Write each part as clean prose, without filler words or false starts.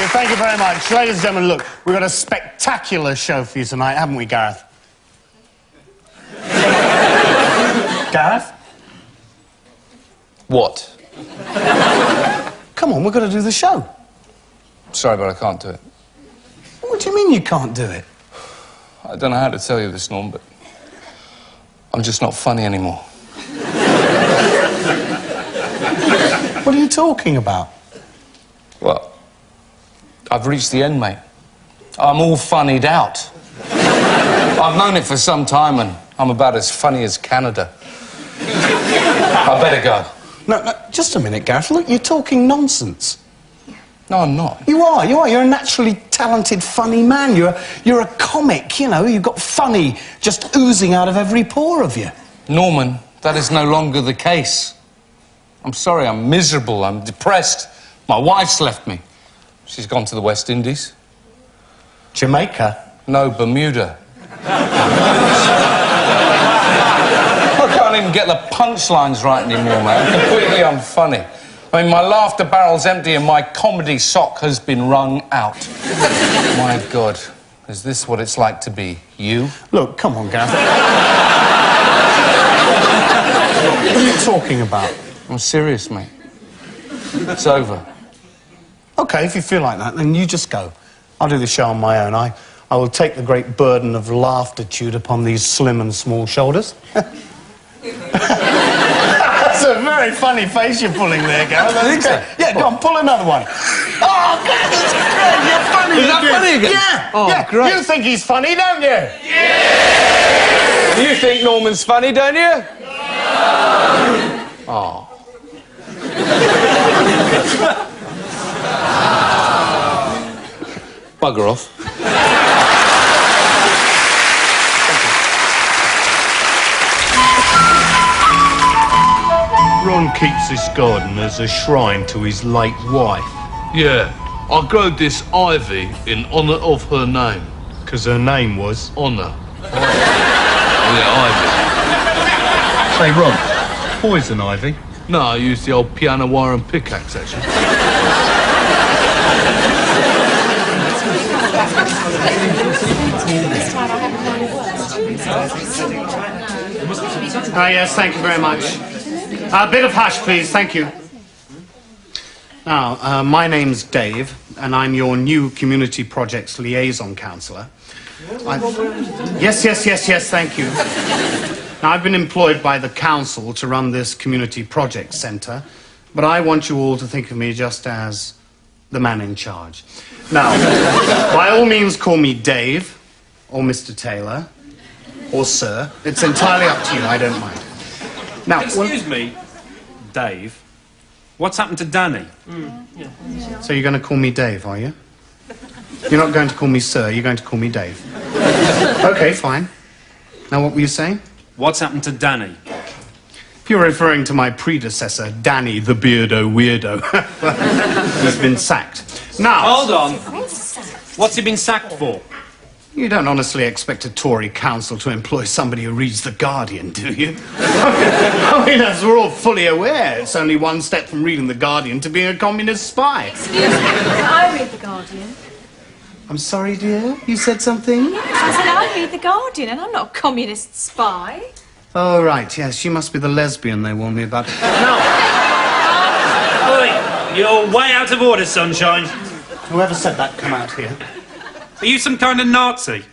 Thank you very much. Ladies and gentlemen, look, we've got a spectacular show for you tonight, haven't we, Gareth? Gareth? What? Come on, we've got to do the show. Sorry, but I can't do it. What do you mean you can't do it? I don't know how to tell you this, Norm, but I'm just not funny anymore. What are you talking about? Well, I've reached the end, mate. I'm all funnied out. I've known it for some time, and I'm about as funny as Canada. I better go. No, just a minute, Gareth. Look, you're talking nonsense. No, I'm not. You are. You're a naturally talented, funny man. You're a comic, you know. You've got funny just oozing out of every pore of you. Norman, that is no longer the case. I'm sorry, I'm miserable, I'm depressed. My wife's left me. She's gone to the West Indies. Jamaica? No, Bermuda. I can't even get the punchlines right anymore, man. Completely unfunny. I mean, my laughter barrel's empty and my comedy sock has been wrung out. My God, is this what it's like to be you? Look, come on, Gareth. What are you talking about? I'm serious, mate. It's over. OK, if you feel like that, then you just go. I'll do the show on my own. I will take the great burden of laughtertude upon these slim and small shoulders. That's a very funny face you're pulling there, Gareth. I think so. Yeah, go on, pull another one. Oh, God, that's great. You're funny. Is that funny again? Yeah. Oh, yeah. great. You think he's funny, don't you? Yeah! You think Norman's funny, don't you? No. Oh. Bugger off. Ron keeps this garden as a shrine to his late wife. Yeah, I growed this ivy in honour of her name. Because her name was... Honour. Yeah, ivy. Say, Ron, poison ivy? No, I used the old piano wire and pickaxe, actually. Yes, thank you very much. A bit of hash, please, thank you. Now, my name's Dave, and I'm your new Community Projects Liaison Counsellor. Yes, thank you. Now, I've been employed by the council to run this Community Projects Centre, but I want you all to think of me just as the man in charge. Now, by all means, call me Dave, or Mr. Taylor, or Sir. It's entirely up to you, I don't mind. Now, excuse me, Dave. What's happened to Danny? So you're going to call me Dave, are you? You're not going to call me Sir, you're going to call me Dave. OK, fine. Now, what were you saying? What's happened to Danny? If you're referring to my predecessor, Danny the Beardo Weirdo, he's been sacked. Now... Hold on. What's he been sacked for? You don't honestly expect a Tory council to employ somebody who reads The Guardian, do you? I mean, as we're all fully aware, it's only one step from reading The Guardian to being a communist spy. Excuse me, I read The Guardian. I'm sorry, dear? You said something? Yes, I said I read The Guardian and I'm not a communist spy. Oh, right, yes, she must be the lesbian they warned me about. No! Oi, you're way out of order, Sunshine. Whoever said that, come out here. Are you some kind of Nazi?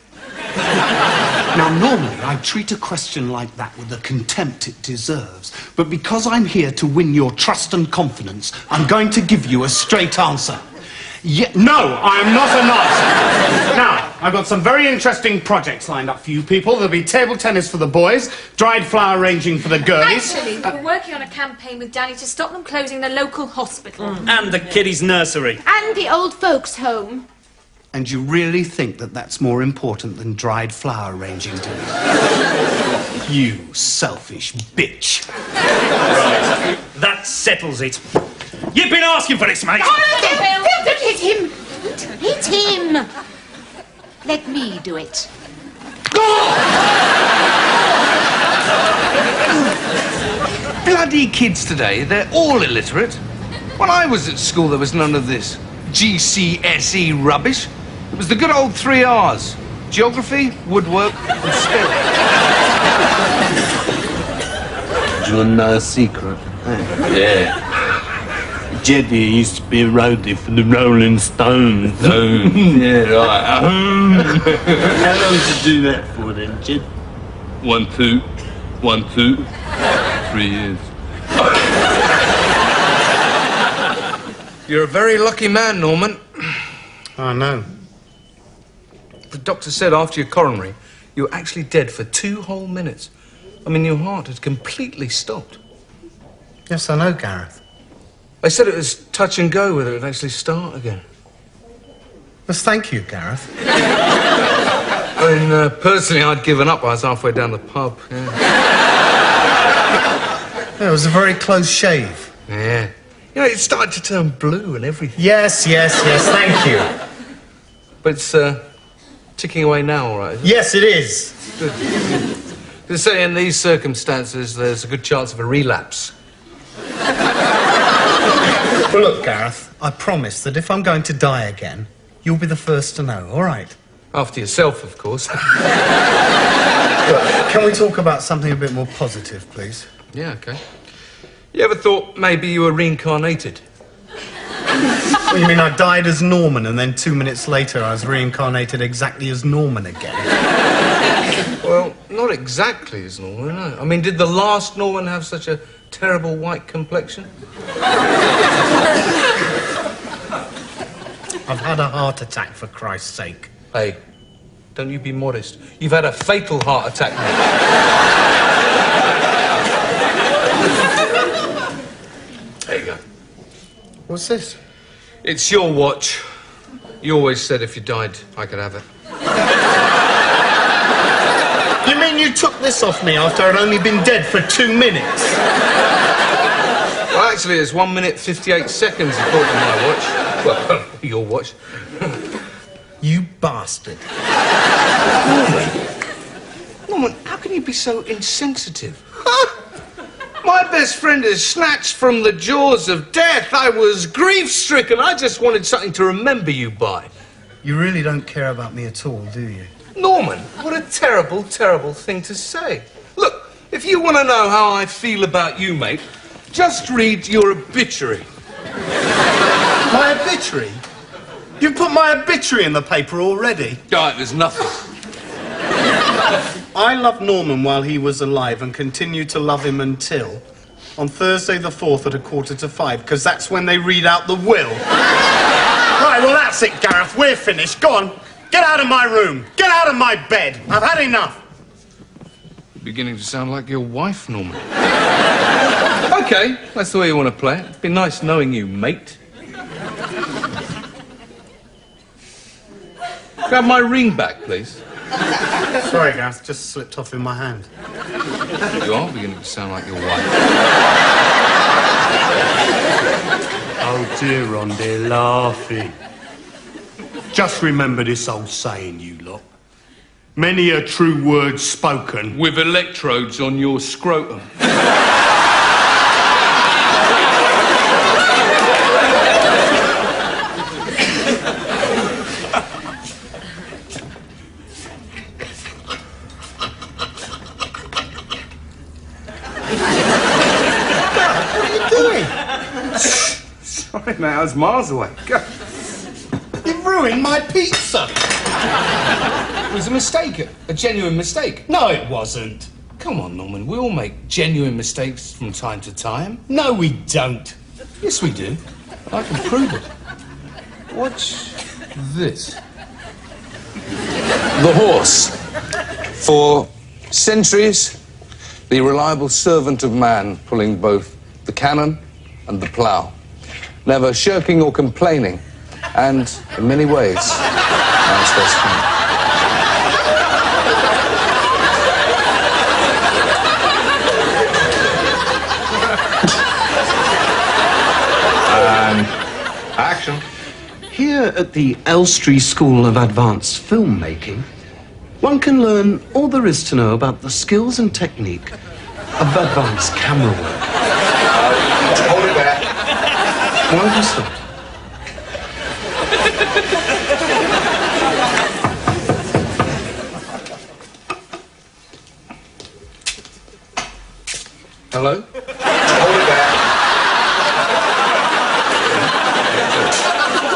Now, normally, I'd treat a question like that with the contempt it deserves. But because I'm here to win your trust and confidence, I'm going to give you a straight answer. No, I am not a Nazi. Now, I've got some very interesting projects lined up for you people. There'll be table tennis for the boys, dried flower arranging for the girlies. Actually, we're working on a campaign with Danny to stop them closing the local hospital. And the kiddies' nursery. And the old folks' home. And you really think that that's more important than dried flower arranging to me? You selfish bitch. Right. That settles it. You've been asking for this, mate. Oh, Don't hit him! Don't hit him! Let me do it. Bloody kids today, they're all illiterate. When I was at school, there was none of this. GCSE rubbish. It was the good old 3 R's. Geography, woodwork, and spelling. Do you want to know a secret? Yeah. Jeddy used to be a roadie for the Rolling Stones. Yeah, right. How long did you do that for then, Jed? 1, 2, 1, 2, 3 years. You're a very lucky man, Norman. I know. The doctor said after your coronary, you were actually dead for 2 whole minutes. I mean, your heart had completely stopped. Yes, I know, Gareth. They said it was touch and go whether it would actually start again. Yes, thank you, Gareth. I mean, personally, I'd given up. I was halfway down the pub. Yeah. It was a very close shave. Yeah. You know, it started to turn blue and everything. Yes, thank you. But it's ticking away now, all right? Yes, it is. Good. They say in these circumstances, there's a good chance of a relapse. Well, look, Gareth, I promise that if I'm going to die again, you'll be the first to know, all right? After yourself, of course. Look, can we talk about something a bit more positive, please? Yeah, okay. You ever thought maybe you were reincarnated? Well, you mean I died as Norman and then 2 minutes later I was reincarnated exactly as Norman again? Well, not exactly as Norman, no. I mean, did the last Norman have such a terrible white complexion? I've had a heart attack, for Christ's sake. Hey, don't you be modest. You've had a fatal heart attack, mate. There you go. What's this? It's your watch. You always said if you died, I could have it. You mean you took this off me after I'd only been dead for 2 minutes? Well, actually, it's 1 minute 58 seconds according to my watch. Well, your watch. You bastard. Norman, how can you be so insensitive? Huh? My best friend is snatched from the jaws of death. I was grief-stricken. I just wanted something to remember you by. You really don't care about me at all, do you? Norman, what a terrible, terrible thing to say. Look, if you want to know how I feel about you, mate, just read your obituary. My obituary? You put my obituary in the paper already? Right, there's nothing. I loved Norman while he was alive and continued to love him until on Thursday the 4th at 4:45, because that's when they read out the will. Right, well, that's it, Gareth. We're finished. Go on. Get out of my room. Get out of my bed. I've had enough. You're beginning to sound like your wife, Norman. Okay, that's the way you want to play it. It's been nice knowing you, mate. Grab my ring back, please. Sorry, Gareth. Just slipped off in my hand. You are beginning to sound like your wife. Oh dear, Ron, they're laughing. Just remember this old saying, you lot. Many a true word spoken With electrodes on your scrotum. Sorry, mate, I was miles away. Go. You've ruined my pizza. It was a mistake, a genuine mistake. No, it wasn't. Come on, Norman, we all make genuine mistakes from time to time. No, we don't. Yes, we do. I can prove it. Watch this. The horse. For centuries, the reliable servant of man, pulling both the cannon and the plough. Never shirking or complaining, and in many ways, man's best friend. Action. Here at the Elstree School of Advanced Filmmaking, one can learn all there is to know about the skills and technique of advanced camera work. Hold it back. Why have you stopped? Hello?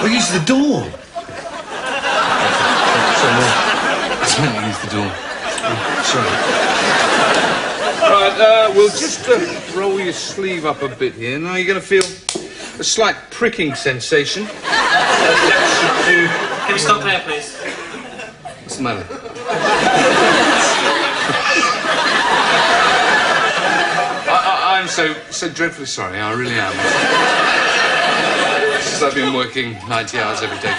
Well, use the door. Sorry, use the door. Sorry. Right, we'll just roll your sleeve up a bit here. Now you're going to feel a slight pricking sensation. That should do. Can you stop there, please? What's the matter? I'm so dreadfully sorry. I really am. Since I've been working 90 hours every day.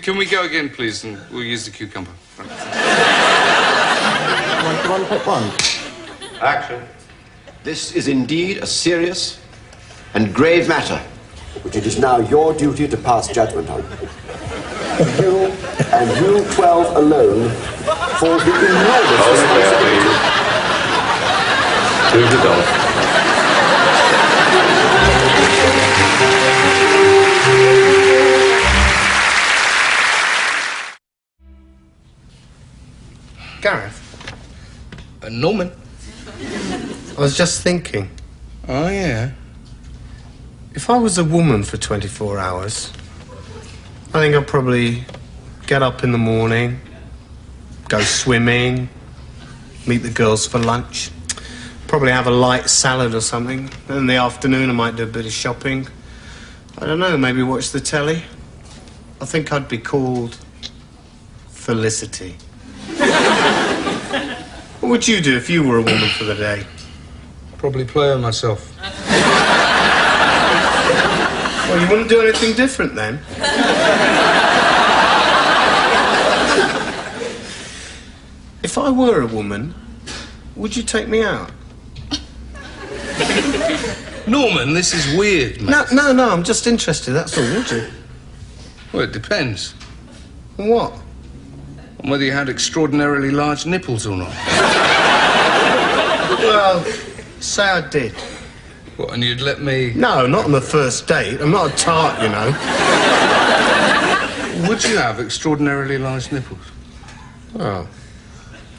Can we go again, please? And we'll use the cucumber. Right. One. Action. This is indeed a serious and grave matter, which it is now your duty to pass judgment on. You and you 12 alone fall the enormous responsibility. Move the dog. Gareth, Norman? I was just thinking, Oh, yeah? if I was a woman for 24 hours, I think I'd probably get up in the morning, go swimming, meet the girls for lunch, probably have a light salad or something. Then in the afternoon I might do a bit of shopping. I don't know, maybe watch the telly. I think I'd be called Felicity. What would you do if you were a woman for the day? Probably play with myself. Well, you wouldn't do anything different then? If I were a woman, would you take me out? Norman, this is weird, mate. No, I'm just interested, that's all, would you? Well, it depends On what? on whether you had extraordinarily large nipples or not. Well, say I did. What, and you'd let me... No, not on the first date. I'm not a tart, you know. Would you have extraordinarily large nipples? Oh,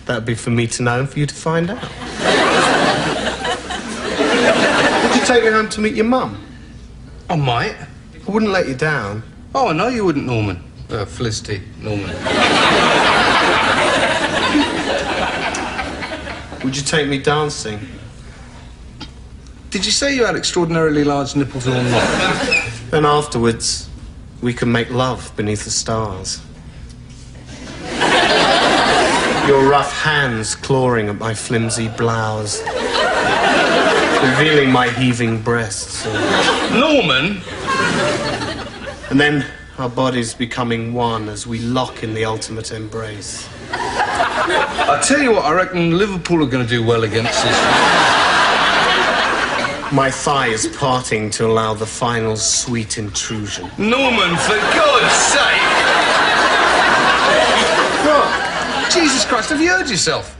that'd be for me to know and for you to find out. Would you take me home to meet your mum? I might. I wouldn't let you down. Oh, I know you wouldn't, Norman. Felicity, Norman. Would you take me dancing? Did you say you had extraordinarily large nipples or not? Then afterwards, we can make love beneath the stars. Your rough hands clawing at my flimsy blouse, revealing my heaving breasts. Norman? And then our bodies becoming one as we lock in the ultimate embrace. I tell you what, I reckon Liverpool are going to do well against this. My thighs parting to allow the final sweet intrusion. Norman, for God's sake! What? Jesus Christ, have you heard yourself?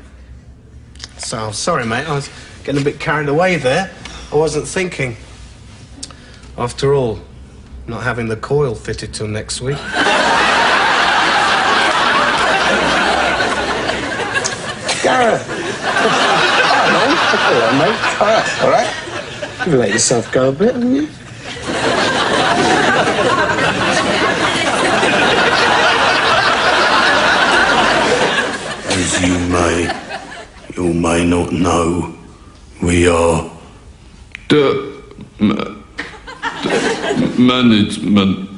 So, sorry, mate, I was getting a bit carried away there. I wasn't thinking. After all, not having the coil fitted till next week. Gareth. Hello, mate. All right. You've let yourself go a bit, haven't you? As you may not know, we are The management.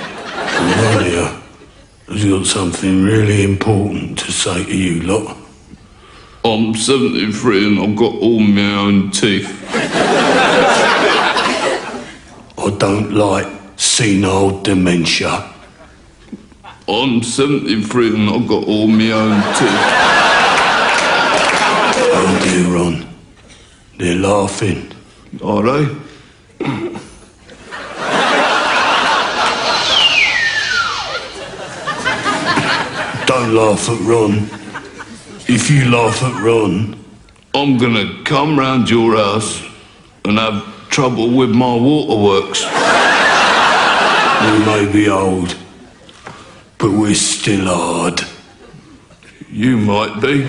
Nadia has got something really important to say to you lot. I'm 73 and I've got all my own teeth. I don't like senile dementia. I'm 73 and I've got all my own teeth. Oh dear, Ron. They're laughing. Are they? Don't laugh at Ron. If you laugh at Ron, I'm gonna come round your house and have trouble with my waterworks. We may be old, but we're still hard. You might be.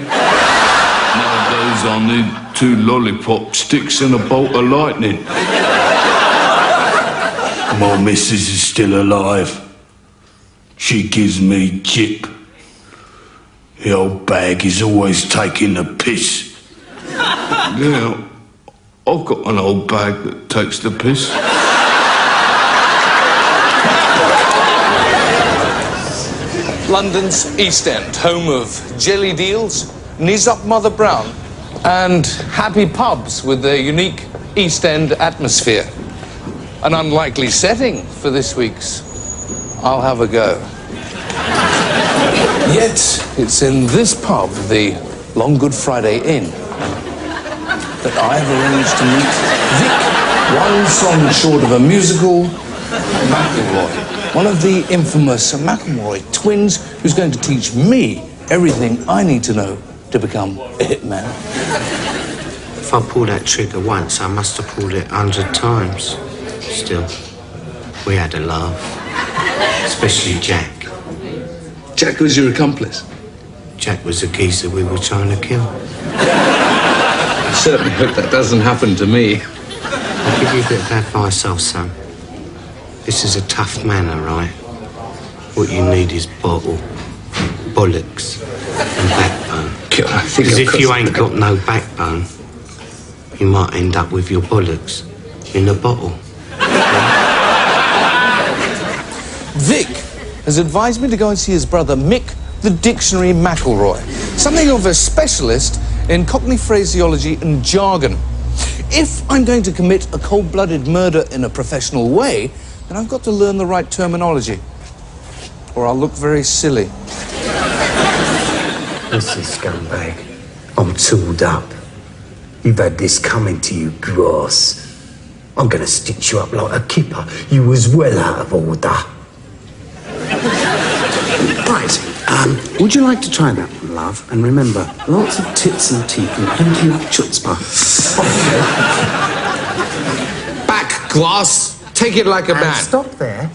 Nowadays I need 2 lollipop sticks and a bolt of lightning. My missus is still alive. She gives me chip. The old bag is always taking the piss. Yeah, I've got an old bag that takes the piss. London's East End, home of jelly deals, knees up Mother Brown, and happy pubs with their unique East End atmosphere. An unlikely setting for this week's I'll Have a Go. Yet, it's in this pub, the Long Good Friday Inn, that I have arranged to meet Vic, one song short of a musical, McElroy, one of the infamous McElroy twins, who's going to teach me everything I need to know to become a hitman. If I pull that trigger once, I must have pulled it 100 times. Still, we had a laugh. Especially Jack. Jack was your accomplice? Jack was the geezer we were trying to kill. I certainly hope that doesn't happen to me. I'll give you a bit of advice, old son. This is a tough man, all right? What you need is bottle, bollocks, and backbone. Because if you ain't got no backbone, you might end up with your bollocks in a bottle. Vic has advised me to go and see his brother Mick, the Dictionary McElroy, something of a specialist in Cockney phraseology and jargon. If I'm going to commit a cold-blooded murder in a professional way, then I've got to learn the right terminology, or I'll look very silly. Listen, scumbag, I'm tooled up. You've had this coming to you, grass. I'm gonna stitch you up like a kipper. You was well out of order. Right, would you like to try that one, love? And remember, lots of tits and teeth and plenty of chutzpah. Back, glass. Take it like a man. Stop there.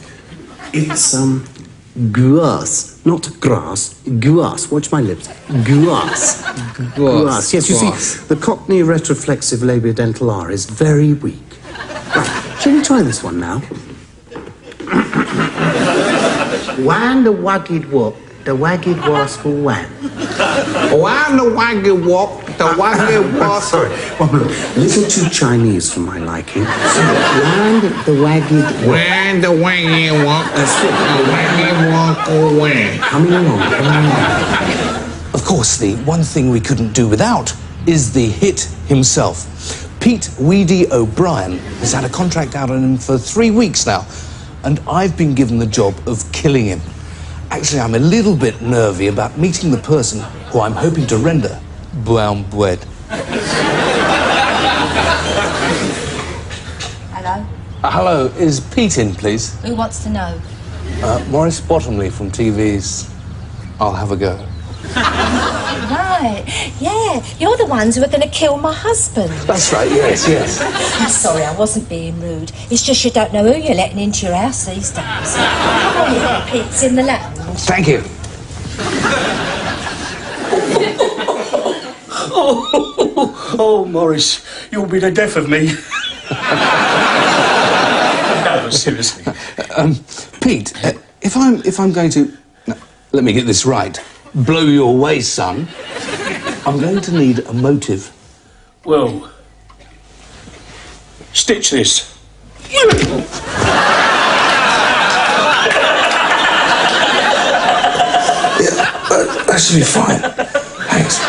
It's, grass, not grass, grass. Watch my lips. Grass. Grass. Yes, you see, the Cockney retroflexive labiodental R is very weak. Right, shall we try this one now? Wan the wagged walk, the wagged wascal wan. Wan the wagged walk, the wagged walk. Sorry, 1 minute. A little too Chinese for my liking. So, Wan the wagged walk. Wan the wagged walk, the wagged walk away. coming along. Of course, the one thing we couldn't do without is the hit himself. Pete Weedy O'Brien has had a contract out on him for 3 weeks now, and I've been given the job of killing him. Actually, I'm a little bit nervy about meeting the person who I'm hoping to render brown bread. Hello? Hello, is Pete in, please? Who wants to know? Maurice Bottomley from TV's I'll Have a Go. Right, yeah, you're the ones who are going to kill my husband. That's right, yes, yes. I'm sorry, I wasn't being rude. It's just you don't know who you're letting into your house these days. Come on, Pete's in the lounge. Thank you. Oh, Morris, you'll be the death of me. No, seriously. Pete, if I'm going to... No, let me get this right. Blow you away, son. I'm going to need a motive. Well, stitch this. That should be fine. Thanks.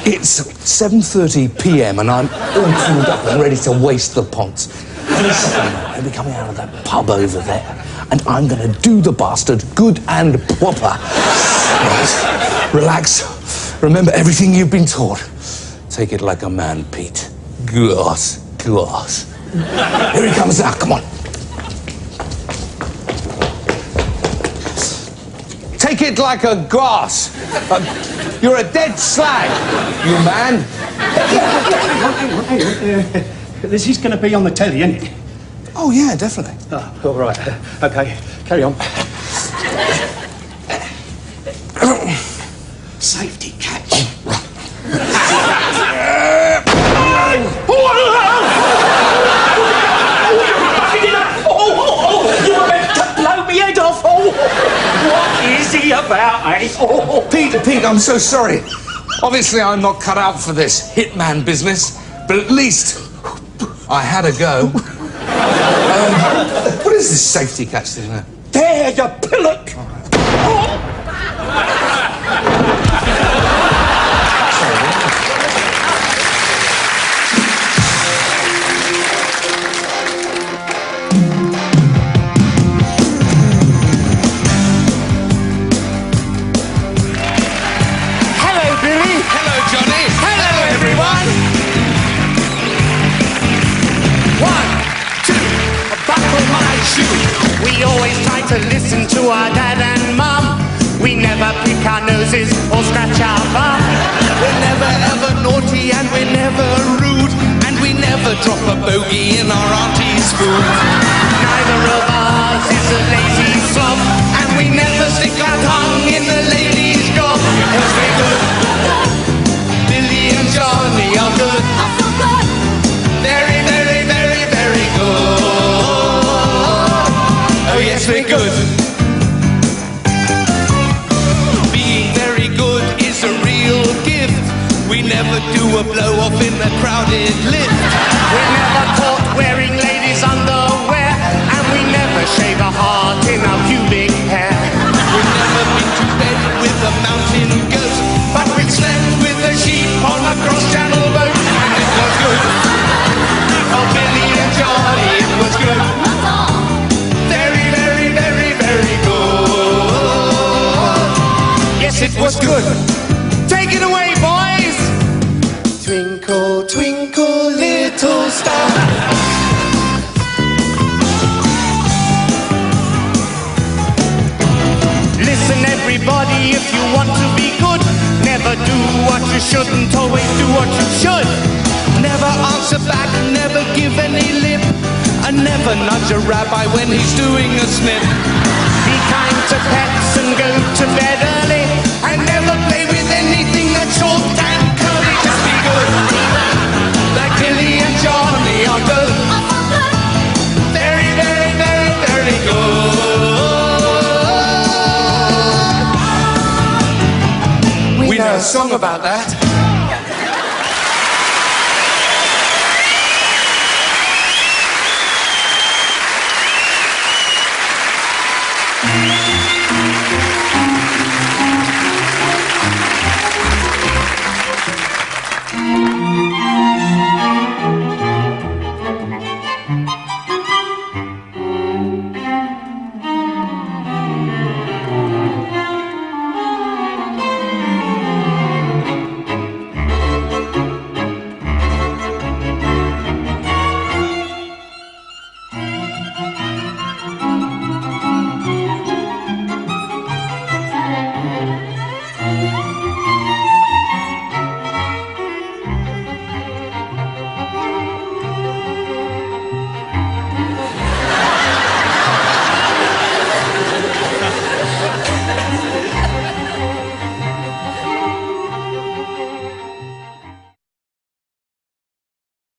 It's 7:30 p.m. and I'm all tooled up and ready to waste the ponce. Any second now, he'll be coming out of that pub over there, and I'm going to do the bastard good and proper. Right. Relax. Remember everything you've been taught. Take it like a man, Pete. Glass, glass. Here he comes now. Come on. Take it like a grass. You're a dead slag, you man. This is going to be on the telly, isn't it? Oh, yeah, definitely. Oh, all right. OK, carry on. Safety catch. You were meant to blow me head off. What is he about, eh? Pete, I'm so sorry. Obviously, I'm not cut out for this hitman business, but at least I had a go. What is this safety catch thing? There, you pillock! Hello, Billy. Hello, Johnny. Hello, everyone. 1, 2, buckle my shoe. We always try to listen to our dad and mum. We never pick our noses or scratch our bum. We're never ever naughty and we're never rude. And we never drop a bogey in our auntie's food. Neither of us is a lazy slob. And we never stick our tongue in the ladies' gob. Because we're good. Billy and Johnny are good. Very, very, very, very good. Oh yes, we're good. Being very good is a real gift. We never do a blow-off in the crowded lift. We're never caught wearing ladies' underwear. And we never shave a heart in our pubic hair. We've never been to bed with a mountain goat. But we've slept with a sheep on a cross-channel boat. And it was good. Oh, Billy and Johnny, it was good. Very, very, very, very good. Yes, it was good. Take it away, boys. Twinkle, twinkle, little star. Listen, everybody, if you want to be good, never do what you shouldn't, always do what you should. Never answer back, never give any lip, and never nudge a rabbi when he's doing a snip. Be kind to pets and go to bed early, and never play with anything that's short and curly. Just be good, like Billy and Johnny are good. Very, very, very, very good. We know a song about that.